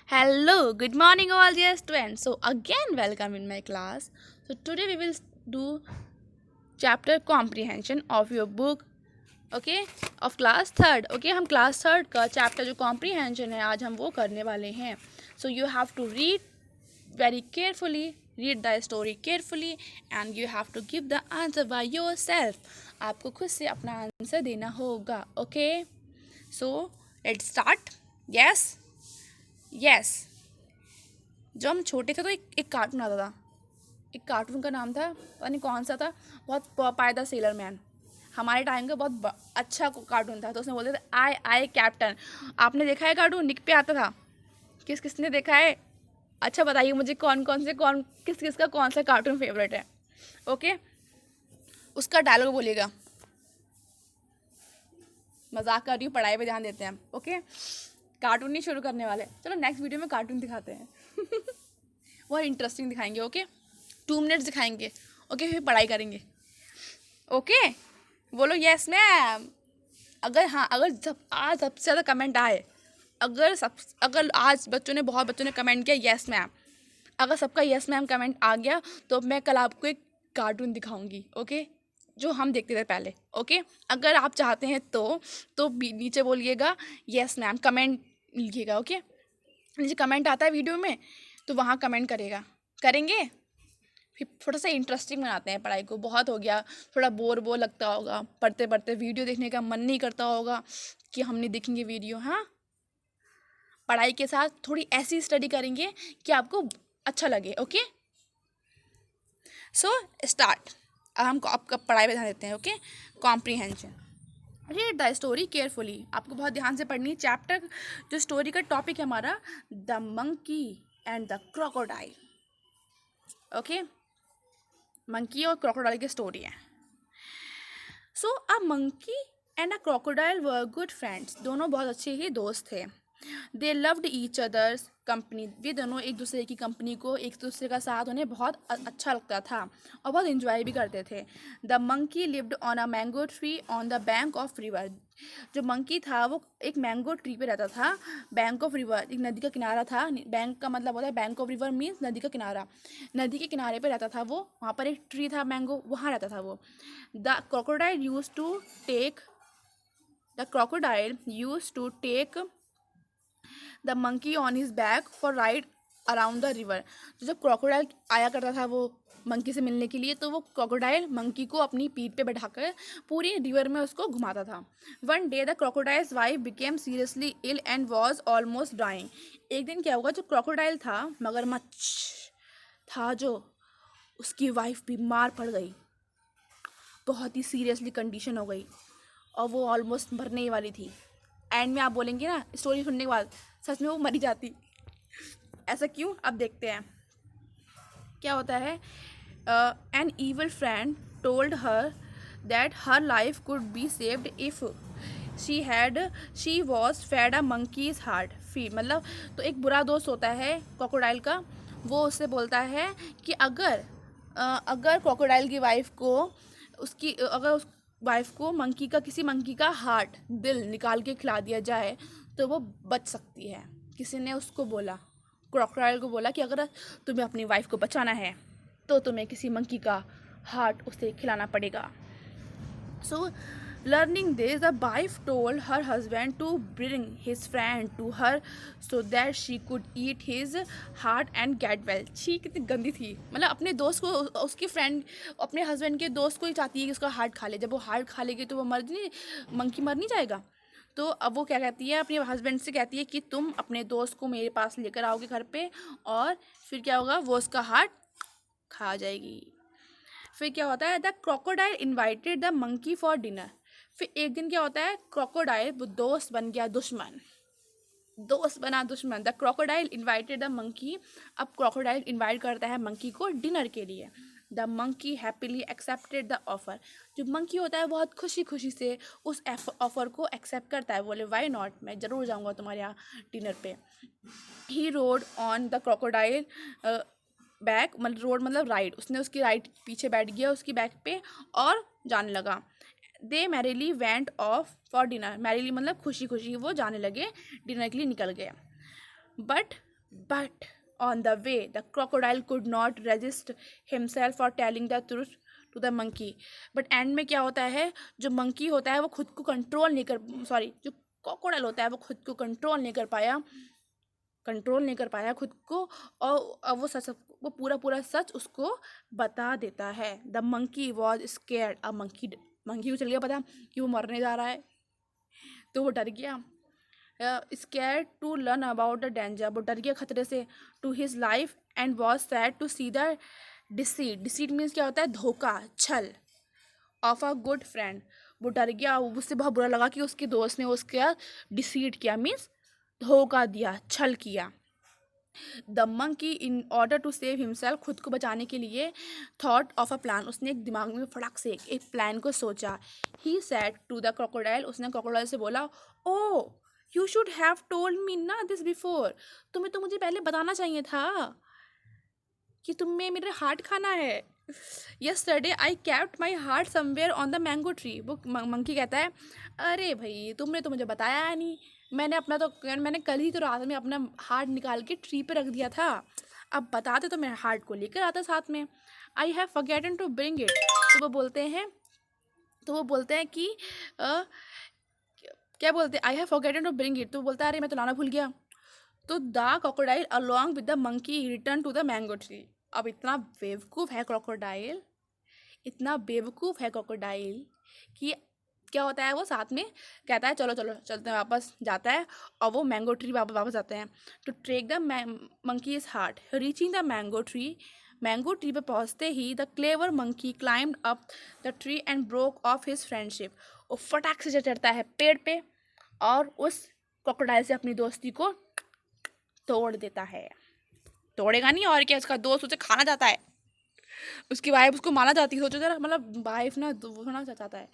Hello, good morning, all dear students. So, again, welcome in my class. So, today we will do chapter comprehension of your book, okay, of class third. Okay, हम class third का chapter जो comprehension है आज हम वो करने वाले हैं. So, you have to read very carefully, read the story carefully, and you have to give the answer by yourself. आपको खुद से अपना आंसर देना होगा. Okay, so let's start. Yes. Yes जब हम छोटे थे तो एक कार्टून आता था. एक कार्टून का नाम था पता नहीं कौन सा था. बहुत पायदा सेलर मैन हमारे टाइम का बहुत अच्छा कार्टून था. तो उसमें बोलते थे आई आई कैप्टन. आपने देखा है कार्टून? निक पे आता था. किसने देखा है? अच्छा बताइए मुझे कौन किस का कौन सा कार्टून फेवरेट है. ओके उसका डायलॉग बोलिएगा. मजाक कर रही हूँ, पढ़ाई पे ध्यान देते हैं हम. ओके कार्टून नहीं शुरू करने वाले. चलो नेक्स्ट वीडियो में कार्टून दिखाते हैं. बहुत इंटरेस्टिंग दिखाएंगे. ओके 2 मिनट्स दिखाएंगे. ओके फिर पढ़ाई करेंगे. ओके बोलो यस मैम. अगर आज सबसे ज़्यादा कमेंट आए, अगर आज बहुत बच्चों ने कमेंट किया यस मैम, अगर सबका यस मैम कमेंट आ गया तो मैं कल आपको एक कार्टून दिखाऊंगी. ओके जो हम देखते थे पहले. ओके अगर आप चाहते हैं तो नीचे बोलिएगा यस मैम, कमेंट लिखिएगा. ओके नीचे कमेंट आता है वीडियो में तो वहाँ कमेंट करेंगे. फिर थोड़ा सा इंटरेस्टिंग बनाते हैं पढ़ाई को. बहुत हो गया, थोड़ा बोर लगता होगा. पढ़ते पढ़ते वीडियो देखने का मन नहीं करता होगा कि हम नहीं देखेंगे वीडियो. हाँ पढ़ाई के साथ थोड़ी ऐसी स्टडी करेंगे कि आपको अच्छा लगे. Okay so start. अब हम आपका पढ़ाई पे ध्यान देते हैं. Okay comprehension. Read the story carefully. आपको बहुत ध्यान से पढ़नी है. चैप्टर जो स्टोरी का टॉपिक है हमारा the monkey and the crocodile. Okay monkey और क्रोकोडाइल की स्टोरी है. So a monkey and a crocodile were good friends. दोनों बहुत अच्छे ही दोस्त थे. They loved each others company. वे दोनों एक दूसरे की कंपनी को, एक दूसरे का साथ उन्हें बहुत अच्छा लगता था और बहुत इंजॉय भी करते थे. The monkey lived on a mango tree on the bank of river. जो मंकी था वो एक मैंगो ट्री पे रहता था. बैंक ऑफ रिवर एक नदी का किनारा था. बैंक का मतलब होता है बैंक ऑफ रिवर मीन्स नदी का किनारा. नदी के किनारे पे रहता था वो. वहाँ पर एक ट्री था मैंगो, वहाँ रहता था वो. The crocodile use to take the monkey on his back for ride around the river. तो जब क्रोकोडाइल आया करता था वो मंकी से मिलने के लिए तो वो क्रोकोडाइल मंकी को अपनी पीठ पे बैठाकर पूरी रिवर में उसको घुमाता था. One day the crocodile's wife became seriously ill and was almost dying. एक दिन क्या हुआ, जो क्रोकोडाइल था, मगरमच्छ था जो, उसकी वाइफ बीमार पड़ गई. बहुत ही सीरियसली कंडीशन हो गई और वो ऑलमोस्ट मरने ही वाली थी. एंड में आप बोलेंगे ना स्टोरी सुनने के बाद सच में वो मरी जाती. ऐसा क्यों, अब देखते हैं क्या होता है. An evil friend told her that her life could be saved if she was fed a monkey's heart feed. मतलब तो एक बुरा दोस्त होता है क्रोकोडाइल का. वो उससे बोलता है कि अगर क्रोकोडाइल की वाइफ को उस वाइफ को किसी मंकी का हार्ट, दिल निकाल के खिला दिया जाए तो वो बच सकती है. किसी ने उसको बोला, क्रोकोडाइल को बोला कि अगर तुम्हें अपनी वाइफ को बचाना है तो तुम्हें किसी मंकी का हार्ट उसे खिलाना पड़ेगा. So learning this the wife told her husband to bring his friend to her so that she could eat his heart and get well. छी कितनी गंदी थी. मतलब अपने दोस्त को, उसकी फ्रेंड अपने हस्बैंड के दोस्त को ही चाहती है कि उसका हार्ट खा ले. जब वो हार्ट खा लेगी तो वो मंकी मर नहीं जाएगा. तो अब वो क्या कहती है, अपने हस्बैंड से कहती है कि तुम अपने दोस्त को मेरे पास लेकर आओगे घर पे और फिर क्या होगा, वो उसका हार्ट खा जाएगी. फिर क्या होता है, the crocodile invited the monkey for dinner. फिर एक दिन क्या होता है, क्रोकोडाइल वो दोस्त बन गया दुश्मन. The crocodile invited the monkey. अब क्रोकोडाइल इन्वाइट करता है मंकी को डिनर के लिए. The monkey happily accepted the offer. जो मंकी होता है बहुत खुशी से उस ऑफर को एक्सेप्ट करता है. बोले वाई नॉट, मैं ज़रूर जाऊँगा तुम्हारे यहाँ डिनर पे. He rode on the crocodile back, मतलब रोड मतलब राइड. उसने उसकी राइड पीछे बैठ गया उसकी बैक पे और जाने लगा. They merrily went off for dinner. Merrily मतलब खुशी वो जाने लगे, डिनर के लिए निकल गए. But but on the way the crocodile could not resist himself for telling the truth to the monkey. But end में क्या होता है, जो मंकी होता है वो खुद को कंट्रोल नहीं कर, सॉरी, जो क्रोकोडाइल होता है वो खुद को कंट्रोल नहीं कर पाया खुद को, और अब वो सच, वो पूरा पूरा सच उसको बता देता है। The monkey was scared. अब मंकी को चल गया पता कि वो मरने जा रहा है, तो वो डर गया। Scared to learn about the danger, वो डर गया खतरे से, to his life, and was sad to see the deceit. Deceit means क्या होता है, धोखा, छल, ऑफ अ गुड फ्रेंड। वो डर गया, उससे बहुत बुरा लगा कि उसके दोस्त ने उसका डिसीट किया, मीन्स धोखा दिया, छल किया। The monkey in order to save himself, खुद को बचाने के लिए, थॉट ऑफ अ प्लान, उसने एक दिमाग में फटाक से एक प्लान को सोचा। He said to the crocodile, उसने क्रोकोडाइल से बोला, oh you should have told me ना दिस बिफोर, तुम्हें तो मुझे पहले बताना चाहिए था कि तुम्हें मेरा हार्ट खाना है। Yesterday I kept my heart somewhere on the mango tree. वो मंकी कहता है, अरे भाई तुमने तो मुझे बताया नहीं, मैंने कल ही तो रात में अपना हार्ट निकाल के ट्री पे रख दिया था, अब बताते तो मैं हार्ट को लेकर आता साथ में। I have forgotten to bring it. तो वो बोलते हैं कि क्या बोलते हैं, I have forgotten to bring it, तो बोलता है अरे मैं तो लाना भूल गया। तो the crocodile along with the monkey return to the mango tree. अब इतना बेवकूफ़ है क्रोकोडाइल कि क्या होता है, वो साथ में कहता है चलो चलो चलते हैं, वापस जाता है, और वो मैंगो ट्री वापस आते हैं। To take the monkey is heart, reaching the mango tree पे पहुंचते ही the clever monkey climbed up the tree and broke off his friendship. वो फटाक से चढ़ता है पेड़ पे और उस क्रोकोडाइल से अपनी दोस्ती को तोड़ देता है। तोड़ेगा नहीं और क्या, उसका दोस्त उसे खाना चाहता है, उसकी वाइफ उसको मारना चाहती है। सोचो जरा, मतलब वाइफ ना वो होना चाहता है,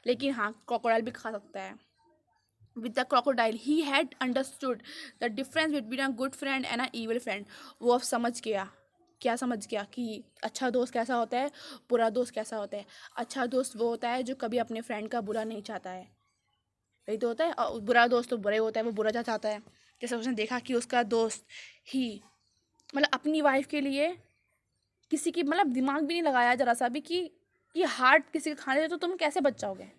लेकिन हाँ क्रोकोडाइल भी खा सकता है। With the crocodile he had understood the difference between a good friend and a evil friend. वो अब समझ गया, क्या समझ गया कि अच्छा दोस्त कैसा होता है, बुरा दोस्त कैसा होता है। अच्छा दोस्त वो होता है जो कभी अपने फ्रेंड का बुरा नहीं चाहता है, वही तो होता है, और बुरा दोस्त तो बुरा ही होता है, वो बुरा चाहता है। जैसे उसने देखा कि उसका दोस्त ही मतलब अपनी वाइफ के लिए किसी की मतलब दिमाग भी नहीं लगाया जरा सा भी कि हार्ट किसी का खाने दे तो तुम कैसे बच जाओगे,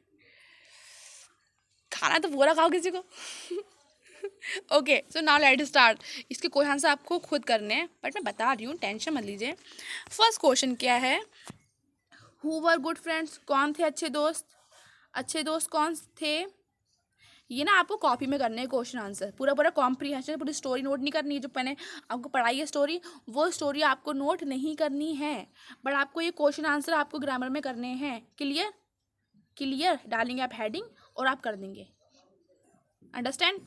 खाना तो पूरा खाओ किसी को। Okay so now let start. इसके क्वेश्चन से आपको खुद करने हैं, बट मैं बता रही हूँ, टेंशन मत लीजिए। फर्स्ट क्वेश्चन क्या है, हु वर गुड फ्रेंड्स, कौन थे अच्छे दोस्त, अच्छे दोस्त कौन थे। ये ना आपको कॉपी में करने हैं क्वेश्चन आंसर, पूरा पूरा कॉम्प्रीहेंशन, पूरी स्टोरी नोट नहीं करनी है, जो मैंने आपको पढ़ाई है स्टोरी, वो स्टोरी आपको नोट नहीं करनी है, बट आपको ये क्वेश्चन आंसर आपको ग्रामर में करने हैं। क्लियर, क्लियर, डालेंगे आप हेडिंग और आप कर देंगे, understand.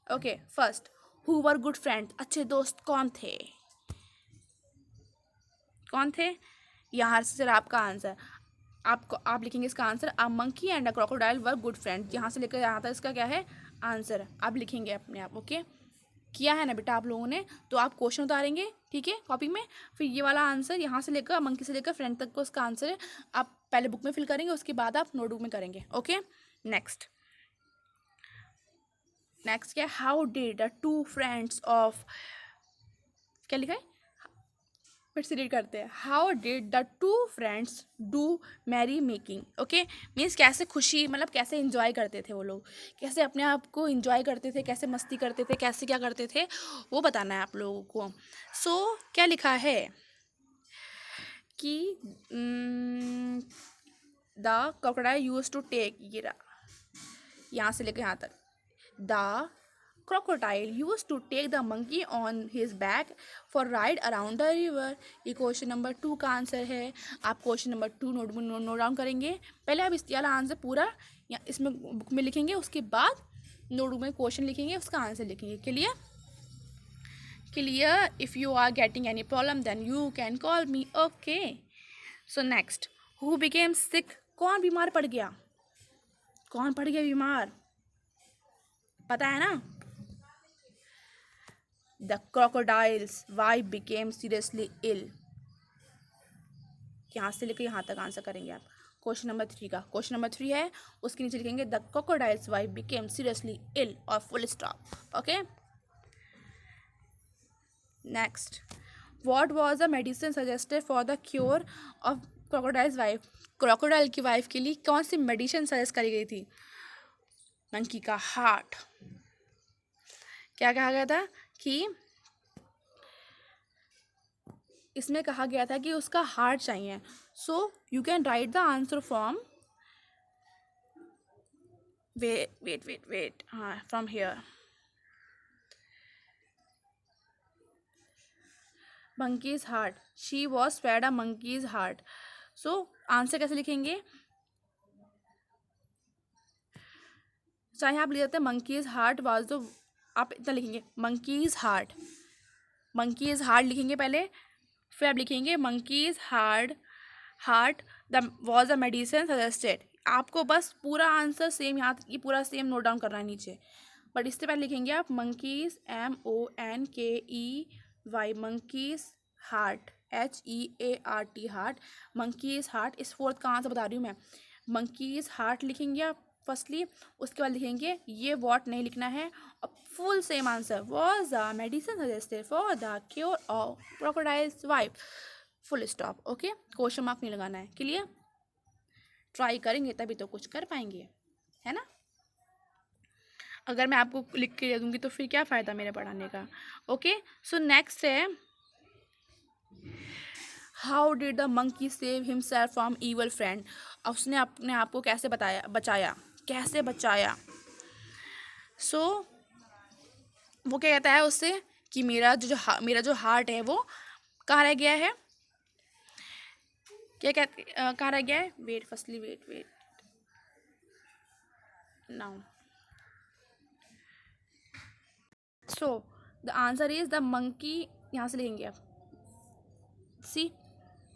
Okay first, who were good friends, अच्छे दोस्त कौन थे, कौन थे। यहाँ से सर आपका आंसर, आप लिखेंगे इसका answer, a monkey and a crocodile were good friend, यहाँ से लेकर यहाँ तक इसका क्या है आंसर, आप लिखेंगे अपने आप। ओके किया है ना बेटा आप लोगों ने, तो आप क्वेश्चन उतारेंगे ठीक है कॉपी में, फिर ये वाला आंसर यहाँ से लेकर मंकी से लेकर फ्रेंड तक को उसका आंसर है, आप पहले बुक में फिल करेंगे, उसके बाद आप नोटबुक में करेंगे। ओके नेक्स्ट, नेक्स्ट क्या, how did the two friends of, क्या लिखा है, फिर से रीड करते हैं, how did the two friends do merrymaking. Okay means कैसे खुशी, मतलब कैसे इंजॉय करते थे वो लोग, कैसे अपने आप को इंजॉय करते थे, कैसे मस्ती करते थे, कैसे क्या करते थे, वो बताना है आप लोगों को। सो क्या लिखा है कि the crocodile use to take, ये यहाँ से लेकर यहाँ तक, the crocodile used to take the monkey on his back for ride around the river। ये क्वेश्चन नंबर 2 का आंसर है। आप क्वेश्चन नंबर 2 नोट डाउन करेंगे, पहले आप इस वाला आंसर पूरा या इसमें बुक में लिखेंगे, उसके बाद नोटबुक में क्वेश्चन लिखेंगे, उसका आंसर लिखेंगे। Clear, clear. If you are getting any problem then you can call me. Okay so next, who became sick, कौन बीमार पड़ गया, कौन पड़ गया बीमार, पता है ना। The crocodile's wife became seriously ill। यहाँ से लेकर यहाँ तक आंसर करेंगे आप क्वेश्चन नंबर 3 का। क्वेश्चन नंबर 3 है, उसके नीचे लिखेंगे the crocodile's wife became seriously ill और full stop. Okay next, what was the medicine suggested for the cure of crocodiles wife? Crocodile की वाइफ के लिए कौन सी मेडिसिन सजेस्ट करी गई थी? मंकी का हार्ट। क्या कहा गया था कि इसमें कहा गया था कि उसका हार्ट चाहिए. So you can write the answer from wait हाँ from here. monkey's heart. She was fed a monkey's heart. So answer कैसे लिखेंगे? चाहे आप लिख देते हैं monkeys heart was the, आप इतना लिखेंगे monkey's heart. monkey's heart लिखेंगे पहले, फिर आप लिखेंगे monkey's heart the was a medicine suggested. आपको बस पूरा आंसर सेम यहाँ ये पूरा सेम नोट डाउन करना है नीचे, बट इससे पहले लिखेंगे आप monkeys MONKEY monkeys heart HEART heart. monkeys heart इस फोर्थ का आंसर बता रही हूँ मैं. monkeys heart लिखेंगे आप फर्स्टली, उसके बाद लिखेंगे ये वॉट नहीं लिखना है, और full same answer was the medicine suggested for the cure of crocodiles wife. Full stop. Okay, question mark नहीं लगाना है. क्लियर? ट्राई करेंगे तभी तो कुछ कर पाएंगे, है ना. अगर मैं आपको लिख के दे दूँगी तो फिर क्या फ़ायदा मेरे पढ़ाने का. ओके, सो नेक्स्ट है how did the monkey save himself from evil friend. उसने अपने आप को कैसे कैसे बचाया. सो वो क्या कहता है उससे कि मेरा जो हार्ट है वो कहाँ रह गया है, क्या कहते कहाँ रह गया है. Wait now. So the answer is the monkey. यहाँ से लेंगे आप. सी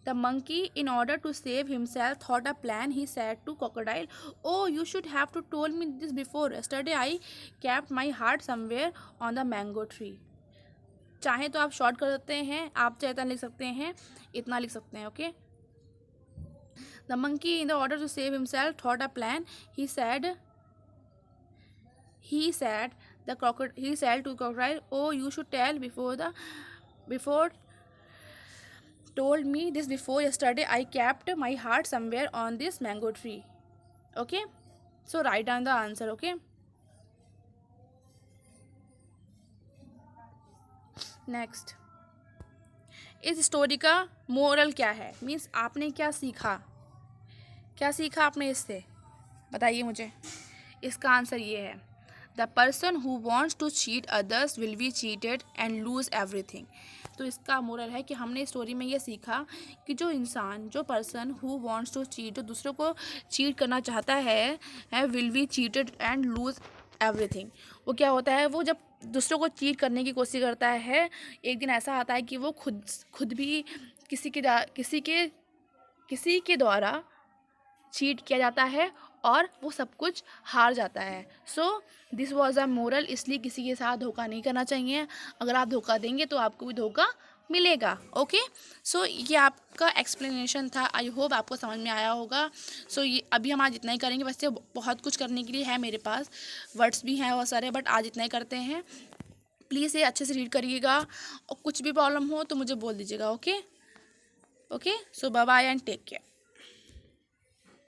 द मंकी in order to save himself thought a plan. He said to crocodile, oh you should have to told me this before. Yesterday I kept my heart somewhere on the mango tree. चाहे तो आप short कर सकते हैं, आप चाहे इतना लिख सकते हैं, इतना लिख सकते हैं. ओके, द मंकी in the order to save himself thought a plan. He said to crocodile, oh you should tell before told me this before. Yesterday I kept my heart somewhere on this mango tree. Okay, so write down the answer. Okay, next, इस story का moral क्या है, means आपने क्या सीखा आपने इससे, बताइए मुझे. इसका आंसर ये है, the person who wants to cheat others will be cheated and lose everything. तो इसका मोरल है कि हमने स्टोरी में ये सीखा कि जो person who wants to cheat, जो दूसरों को चीट करना चाहता है will be cheated and lose everything. वो क्या होता है, वो जब दूसरों को चीट करने की कोशिश करता है, एक दिन ऐसा आता है कि वो खुद भी किसी के द्वारा चीट किया जाता है और वो सब कुछ हार जाता है. So this was a moral. इसलिए किसी के साथ धोखा नहीं करना चाहिए. अगर आप धोखा देंगे तो आपको भी धोखा मिलेगा. ओके, सो ये आपका एक्सप्लेनेशन था. आई होप आपको समझ में आया होगा. सो ये अभी हम आज इतना ही करेंगे. वैसे बहुत कुछ करने के लिए है मेरे पास, वर्ड्स भी हैं बहुत सारे, बट आज इतना ही करते हैं. प्लीज़ ये अच्छे से रीड करिएगा, और कुछ भी प्रॉब्लम हो तो मुझे बोल दीजिएगा. Okay, so bye bye and take care.